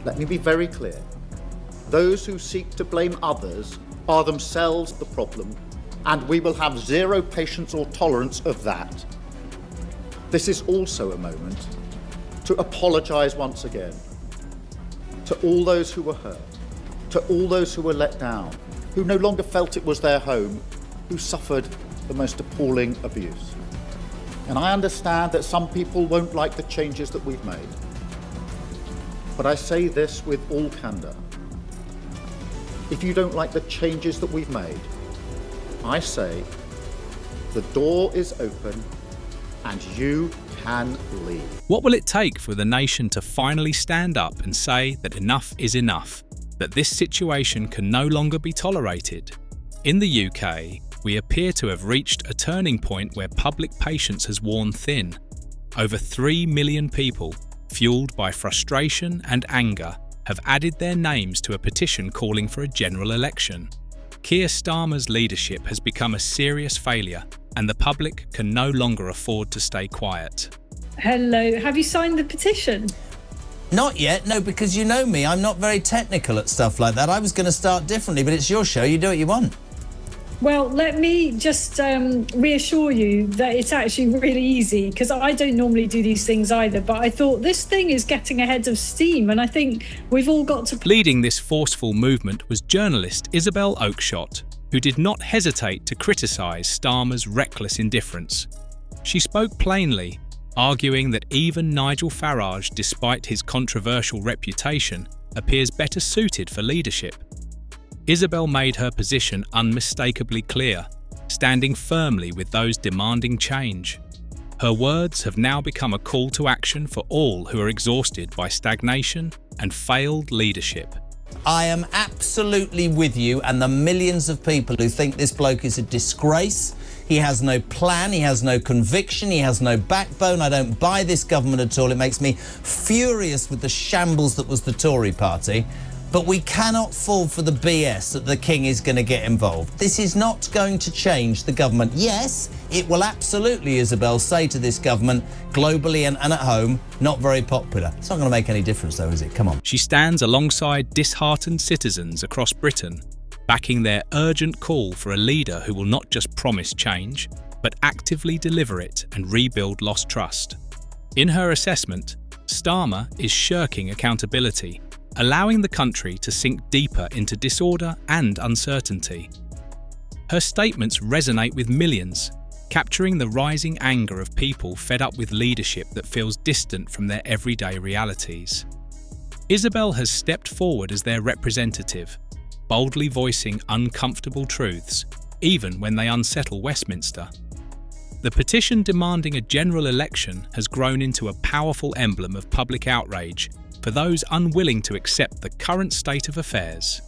Let me be very clear. Those who seek to blame others are themselves the problem, and we will have zero patience or tolerance of that. This is also a moment to apologise once again to all those who were hurt, to all those who were let down, who no longer felt it was their home, who suffered the most appalling abuse. And I understand that some people won't like the changes that we've made. But I say this with all candour. If you don't like the changes that we've made, I say the door is open and you can leave. What will it take for the nation to finally stand up and say that enough is enough, that this situation can no longer be tolerated? In the UK, we appear to have reached a turning point where public patience has worn thin. Over 3 million people, fueled by frustration and anger, have added their names to a petition calling for a general election. Keir Starmer's leadership has become a serious failure, and the public can no longer afford to stay quiet. Hello, have you signed the petition? Not yet, no, because you know me, I'm not very technical at stuff like that. I was going to start differently, but it's your show, you do what you want. Well, let me just reassure you that it's actually really easy, because I don't normally do these things either, but I thought this thing is getting ahead of steam, and I think we've all got to... Leading this forceful movement was journalist Isabelle Oakeshott, who did not hesitate to criticise Starmer's reckless indifference. She spoke plainly, arguing that even Nigel Farage, despite his controversial reputation, appears better suited for leadership. Isabel made her position unmistakably clear, standing firmly with those demanding change. Her words have now become a call to action for all who are exhausted by stagnation and failed leadership. I am absolutely with you and the millions of people who think this bloke is a disgrace. He has no plan, he has no conviction, he has no backbone. I don't buy this government at all. It makes me furious with the shambles that was the Tory party. But we cannot fall for the BS that the King is going to get involved. This is not going to change the government. Yes, it will absolutely, Isabel, say to this government, globally and at home, not very popular. It's not going to make any difference though, is it? Come on. She stands alongside disheartened citizens across Britain, backing their urgent call for a leader who will not just promise change, but actively deliver it and rebuild lost trust. In her assessment, Starmer is shirking accountability, allowing the country to sink deeper into disorder and uncertainty. Her statements resonate with millions, capturing the rising anger of people fed up with leadership that feels distant from their everyday realities. Isabel has stepped forward as their representative, boldly voicing uncomfortable truths, even when they unsettle Westminster. The petition demanding a general election has grown into a powerful emblem of public outrage for those unwilling to accept the current state of affairs.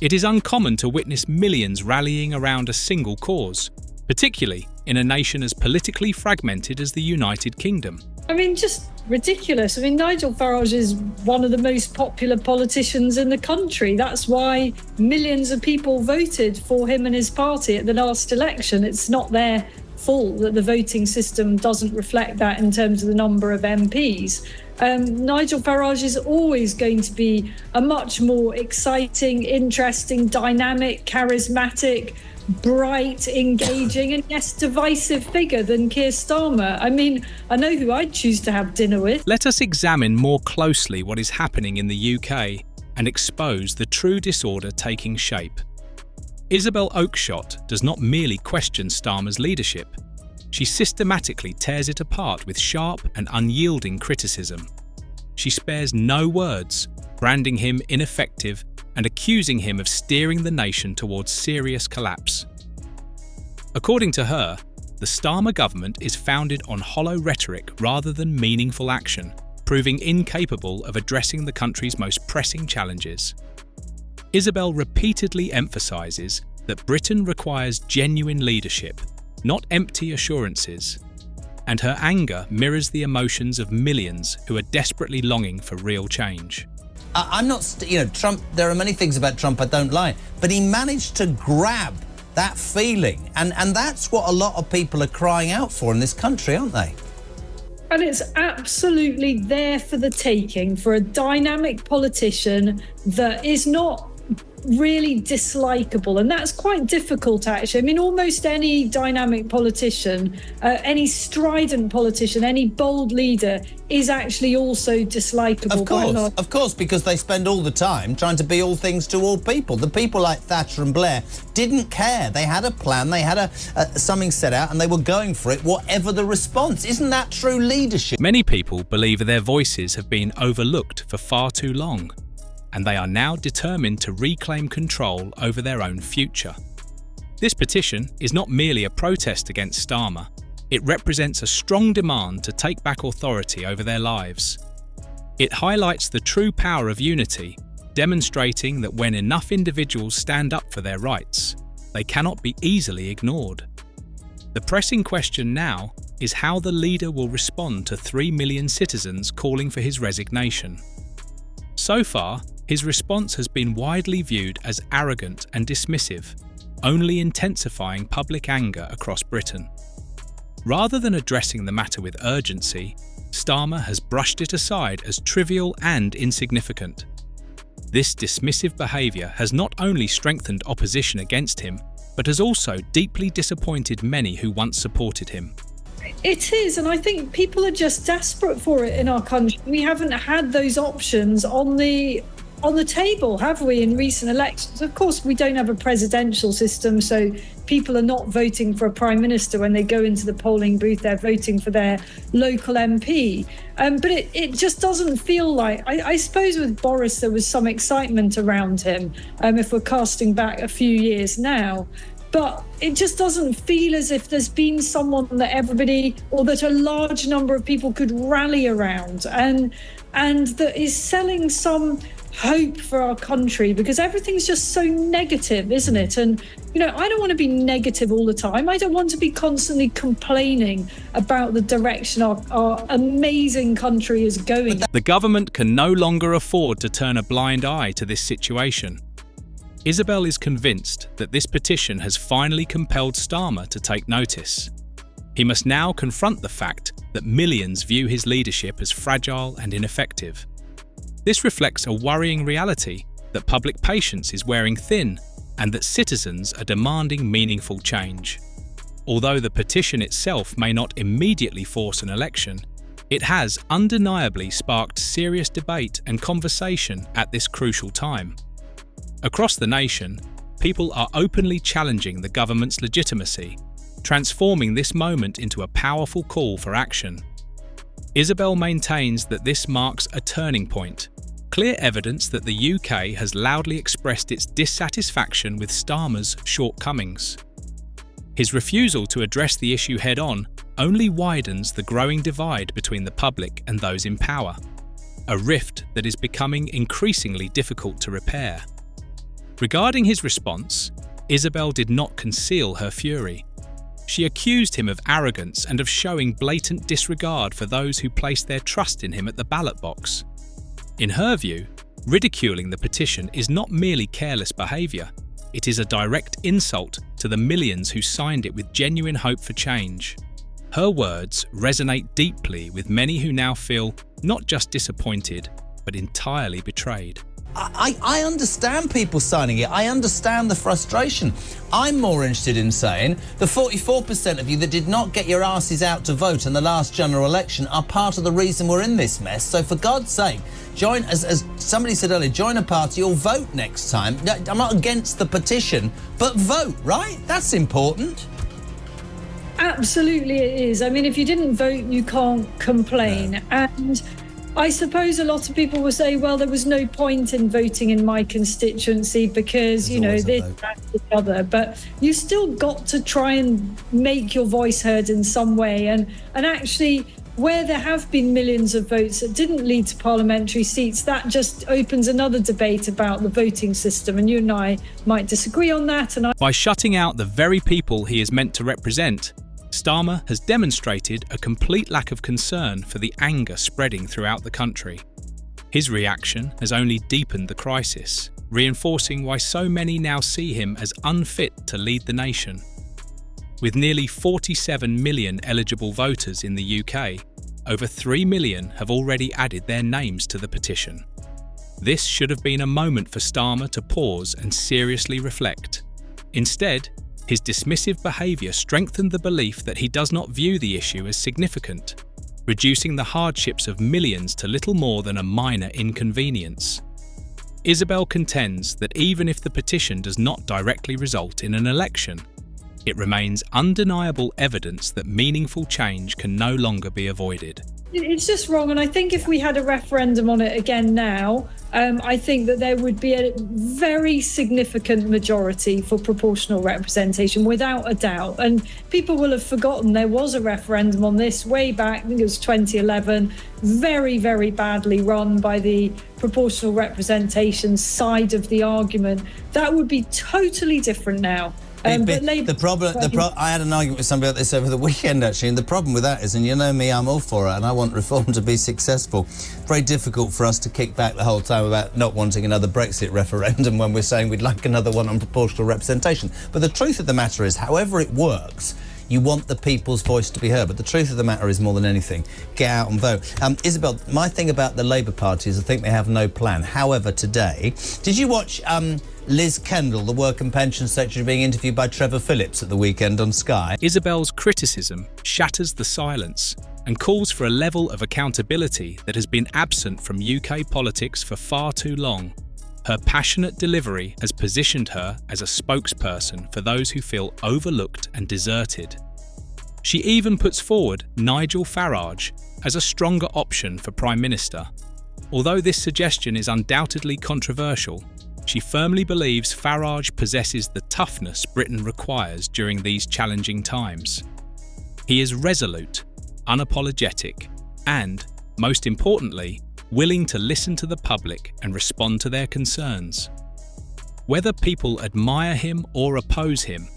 It is uncommon to witness millions rallying around a single cause, particularly in a nation as politically fragmented as the United Kingdom. I mean, just ridiculous. I mean, Nigel Farage is one of the most popular politicians in the country. That's why millions of people voted for him and his party at the last election. It's not their fault that the voting system doesn't reflect that in terms of the number of MPs. Nigel Farage is always going to be a much more exciting, interesting, dynamic, charismatic, bright, engaging and yes, divisive figure than Keir Starmer. I mean, I know who I'd choose to have dinner with. Let us examine more closely what is happening in the UK and expose the true disorder taking shape. Isabelle Oakeshott does not merely question Starmer's leadership. She systematically tears it apart with sharp and unyielding criticism. She spares no words, branding him ineffective and accusing him of steering the nation towards serious collapse. According to her, the Starmer government is founded on hollow rhetoric rather than meaningful action, proving incapable of addressing the country's most pressing challenges. Isabel repeatedly emphasises that Britain requires genuine leadership, not empty assurances, and her anger mirrors the emotions of millions who are desperately longing for real change. I'm not, Trump, there are many things about Trump I don't like, but he managed to grab that feeling, and that's what a lot of people are crying out for in this country, aren't they? And it's absolutely there for the taking for a dynamic politician that is not really dislikable, and that's quite difficult, actually. I mean, almost any dynamic politician, any strident politician, any bold leader is actually also dislikable. Of course, because they spend all the time trying to be all things to all people. The people like Thatcher and Blair didn't care. They had a plan, they had something set out, and they were going for it, whatever the response. Isn't that true leadership? Many people believe their voices have been overlooked for far too long, and they are now determined to reclaim control over their own future. This petition is not merely a protest against Starmer, it represents a strong demand to take back authority over their lives. It highlights the true power of unity, demonstrating that when enough individuals stand up for their rights, they cannot be easily ignored. The pressing question now is how the leader will respond to 3 million citizens calling for his resignation. So far, his response has been widely viewed as arrogant and dismissive, only intensifying public anger across Britain. Rather than addressing the matter with urgency, Starmer has brushed it aside as trivial and insignificant. This dismissive behaviour has not only strengthened opposition against him, but has also deeply disappointed many who once supported him. It is, and I think people are just desperate for it in our country. We haven't had those options on the table, have we, in recent elections? Of course, we don't have a presidential system, so people are not voting for a prime minister when they go into the polling booth. They're voting for their local MP. But it just doesn't feel like... I suppose with Boris there was some excitement around him, if we're casting back a few years now. But it just doesn't feel as if there's been someone that everybody, or that a large number of people could rally around and that is selling some hope for our country, because everything's just so negative, isn't it? And, I don't want to be negative all the time. I don't want to be constantly complaining about the direction our amazing country is going. The government can no longer afford to turn a blind eye to this situation. Isabel is convinced that this petition has finally compelled Starmer to take notice. He must now confront the fact that millions view his leadership as fragile and ineffective. This reflects a worrying reality that public patience is wearing thin and that citizens are demanding meaningful change. Although the petition itself may not immediately force an election, it has undeniably sparked serious debate and conversation at this crucial time. Across the nation, people are openly challenging the government's legitimacy, transforming this moment into a powerful call for action. Isabel maintains that this marks a turning point, clear evidence that the UK has loudly expressed its dissatisfaction with Starmer's shortcomings. His refusal to address the issue head-on only widens the growing divide between the public and those in power, a rift that is becoming increasingly difficult to repair. Regarding his response, Isabel did not conceal her fury. She accused him of arrogance and of showing blatant disregard for those who placed their trust in him at the ballot box. In her view, ridiculing the petition is not merely careless behaviour, it is a direct insult to the millions who signed it with genuine hope for change. Her words resonate deeply with many who now feel not just disappointed, but entirely betrayed. I understand people signing it. I understand the frustration. I'm more interested in saying the 44% of you that did not get your asses out to vote in the last general election are part of the reason we're in this mess. So for God's sake, join, as somebody said earlier, join a party or vote next time. I'm not against the petition, but vote, right? That's important. Absolutely it is. I mean, if you didn't vote, you can't complain. No. And I suppose a lot of people will say, well, there was no point in voting in my constituency because, this, that, the other. But you still got to try and make your voice heard in some way. And actually, where there have been millions of votes that didn't lead to parliamentary seats, that just opens another debate about the voting system. And you and I might disagree on that. By shutting out the very people he is meant to represent, Starmer has demonstrated a complete lack of concern for the anger spreading throughout the country. His reaction has only deepened the crisis, reinforcing why so many now see him as unfit to lead the nation. With nearly 47 million eligible voters in the UK, over 3 million have already added their names to the petition. This should have been a moment for Starmer to pause and seriously reflect. Instead, his dismissive behaviour strengthened the belief that he does not view the issue as significant, reducing the hardships of millions to little more than a minor inconvenience. Isabel contends that even if the petition does not directly result in an election, it remains undeniable evidence that meaningful change can no longer be avoided. It's just wrong, and I think if we had a referendum on it again now, I think that there would be a very significant majority for proportional representation, without a doubt. And people will have forgotten there was a referendum on this way back, I think it was 2011, very, very badly run by the proportional representation side of the argument. That would be totally different now. But I had an argument with somebody about this over the weekend, actually, and the problem with that is, and you know me, I'm all for it, and I want reform to be successful. Very difficult for us to kick back the whole time about not wanting another Brexit referendum when we're saying we'd like another one on proportional representation. But the truth of the matter is, however it works, you want the people's voice to be heard. But the truth of the matter is, more than anything, get out and vote. Isabel, my thing about the Labour Party is I think they have no plan. However, today, did you watch Liz Kendall, the Work and Pension Secretary, being interviewed by Trevor Phillips at the weekend on Sky? Isabel's criticism shatters the silence and calls for a level of accountability that has been absent from UK politics for far too long. Her passionate delivery has positioned her as a spokesperson for those who feel overlooked and deserted. She even puts forward Nigel Farage as a stronger option for Prime Minister. Although this suggestion is undoubtedly controversial, she firmly believes Farage possesses the toughness Britain requires during these challenging times. He is resolute, unapologetic, and, most importantly, willing to listen to the public and respond to their concerns. Whether people admire him or oppose him,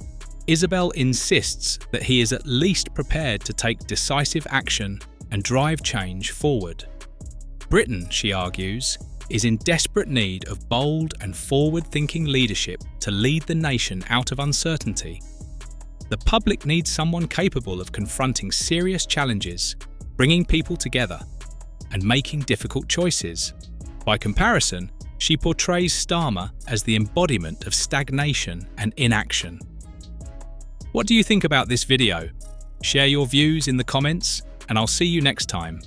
Isabel insists that he is at least prepared to take decisive action and drive change forward. Britain, she argues, is in desperate need of bold and forward-thinking leadership to lead the nation out of uncertainty. The public needs someone capable of confronting serious challenges, bringing people together, and making difficult choices. By comparison, she portrays Starmer as the embodiment of stagnation and inaction. What do you think about this video? Share your views in the comments, and I'll see you next time.